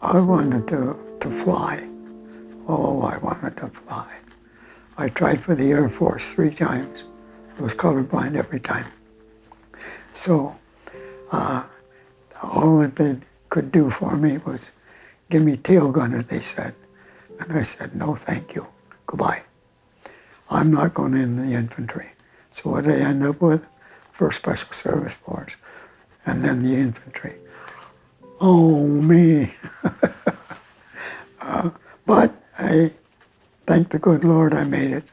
I wanted to fly. Oh, I wanted to fly. I tried for the Air Force 3 times. I was colorblind every time. So all that they could do for me was give me tail gunner, they said. And I said, no, thank you. Goodbye. I'm not going in the infantry. So what did I end up with? First Special Service Force, and then the infantry. Oh, me. But I thank the good Lord I made it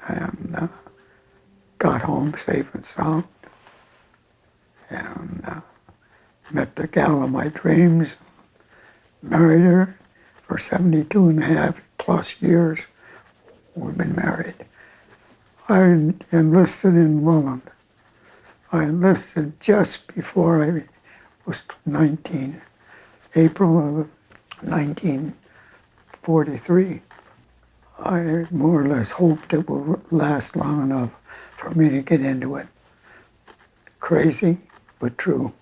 and got home safe and sound and met the gal of my dreams, married her for 72 and a half plus years. We've been married. I enlisted in Welland. I enlisted just before I was 19, April of 1943. I more or less hoped it would last long enough for me to get into it. Crazy, but true.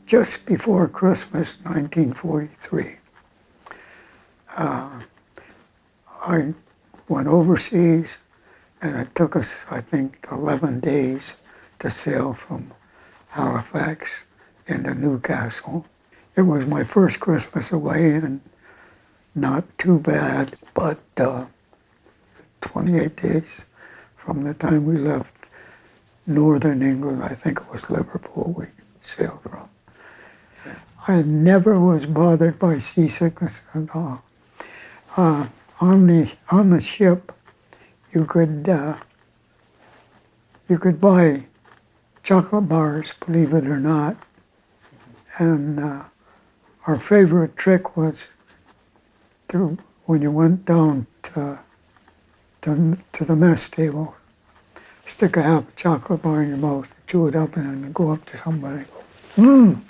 Just before Christmas, 1943, I went overseas, and it took us, I think, 11 days to sail from Halifax into Newcastle. It was my first Christmas away, and not too bad, but 28 days from the time we left northern England, I think it was Liverpool we sailed from. I never was bothered by seasickness at all. On the ship, you could buy chocolate bars, believe it or not, and our favorite trick was to, when you went down to the mess table, stick a half a chocolate bar in your mouth, chew it up, and then go up to somebody and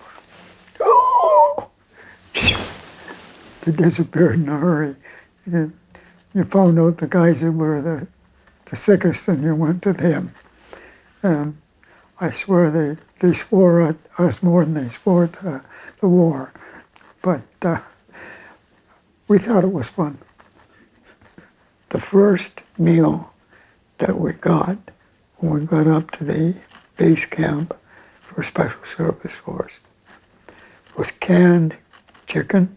go, oh! They disappeared in a hurry. You found out the guys that were the sickest, and you went to them. And I swear they swore at us more than they swore at the war. But we thought it was fun. The first meal that we got when we got up to the base camp for Special Service Force was canned chicken,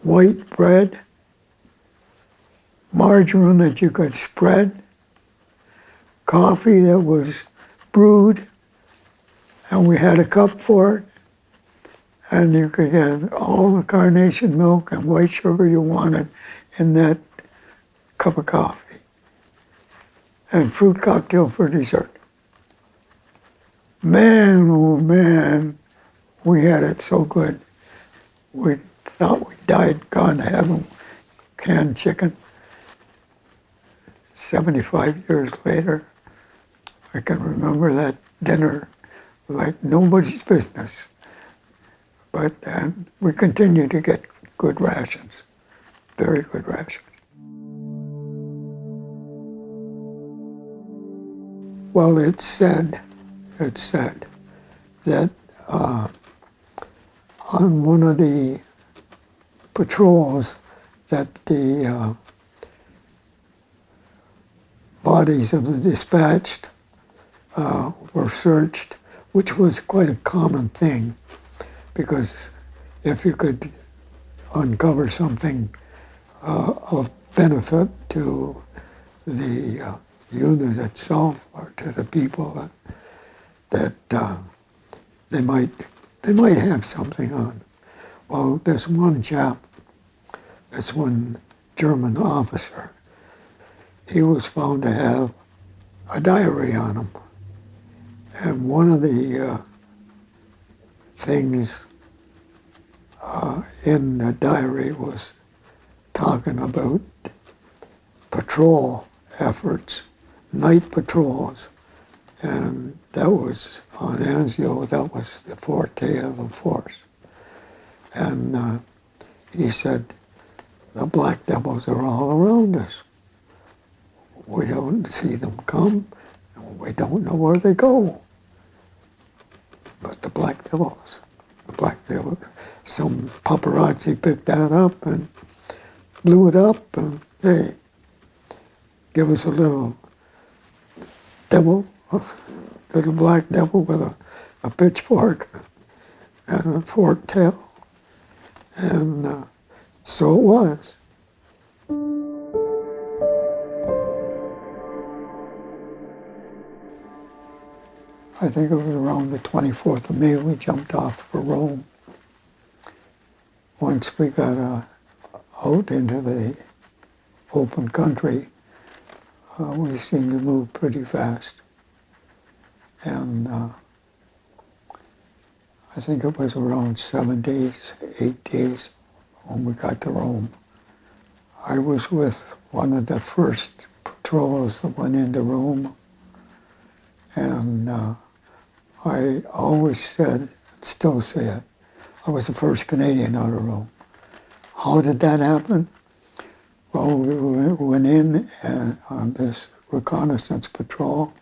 white bread, margarine that you could spread, coffee that was brewed, and we had a cup for it, and you could get all the carnation milk and white sugar you wanted in that cup of coffee, and fruit cocktail for dessert. Man, oh man, we had it so good. We thought we died, gone to heaven, canned chicken. 75 years later, I can remember that dinner like nobody's business. But we continue to get good rations, very good rations. Well, it's said that on one of the patrols that the bodies of the dispatched were searched, which was quite a common thing, because if you could uncover something of benefit to the unit itself or to the people that they might have something on. Well, this one chap, this one German officer, he was found to have a diary on him. And one of the things in the diary was talking about patrol efforts, night patrols. And that was on Anzio, that was the forte of the force. And he said, the black devils are all around us. We don't see them come, We don't know where they go. But the Black Devils, some paparazzi picked that up and blew it up, and they give us a little devil, a little black devil with a pitchfork and a forked tail. And so it was. I think it was around the 24th of May we jumped off for Rome. Once we got out into the open country, we seemed to move pretty fast. And I think it was around 7 days, 8 days when we got to Rome. I was with one of the first patrols that went into Rome, and I always said, still say it, I was the first Canadian out of Rome. How did that happen? Well, we went in on this reconnaissance patrol,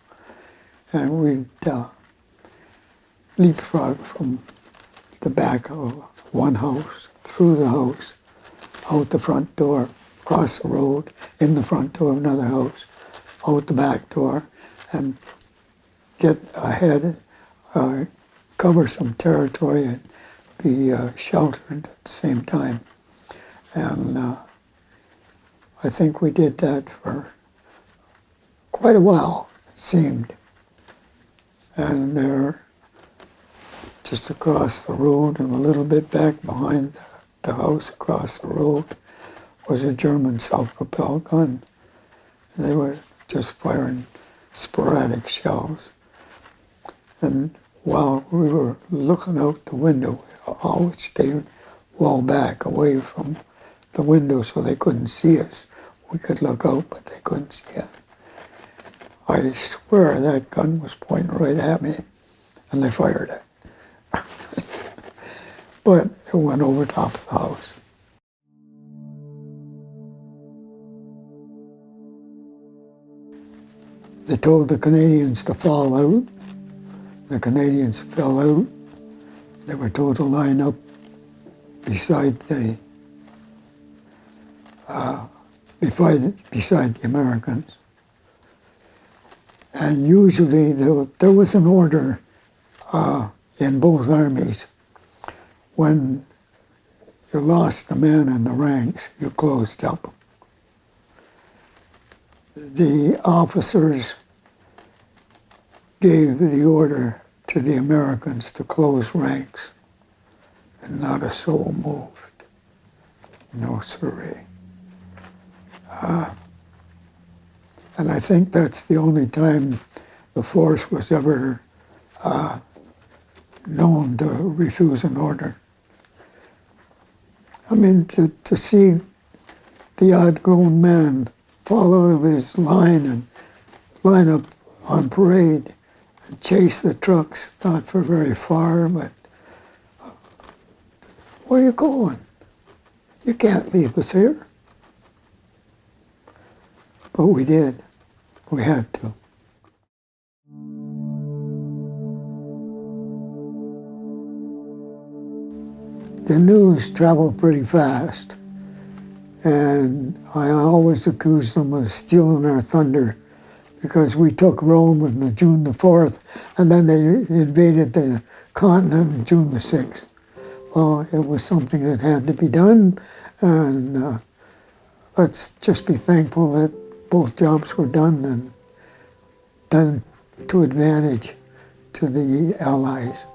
and we'd leapfrog from the back of one house, through the house, out the front door, across the road, in the front door of another house, out the back door, and get ahead, cover some territory and be sheltered at the same time. And I think we did that for quite a while, it seemed. And there, just across the road and a little bit back behind the house across the road, was a German self-propelled gun. And they were just firing sporadic shells. And while we were looking out the window, we always stayed well back away from the window so they couldn't see us. We could look out, but they couldn't see us. I swear that gun was pointing right at me, and they fired it. But it went over top of the house. They told the Canadians to fall out. The Canadians fell out. They were told to line up beside the Americans. And usually there was an order in both armies. When you lost a man in the ranks, you closed up. The officers gave the order to the Americans to close ranks, and not a soul moved. No siree. And I think that's the only time the force was ever known to refuse an order. I mean, to see the odd grown man fall out of his line and line up on parade and chase the trucks, not for very far, but where are you going? You can't leave us here. But we did. We had to. The news traveled pretty fast, and I always accused them of stealing our thunder because we took Rome on June the 4th, and then they invaded the continent on June the 6th. Well, it was something that had to be done, and let's just be thankful that both jobs were done, and done to advantage to the Allies.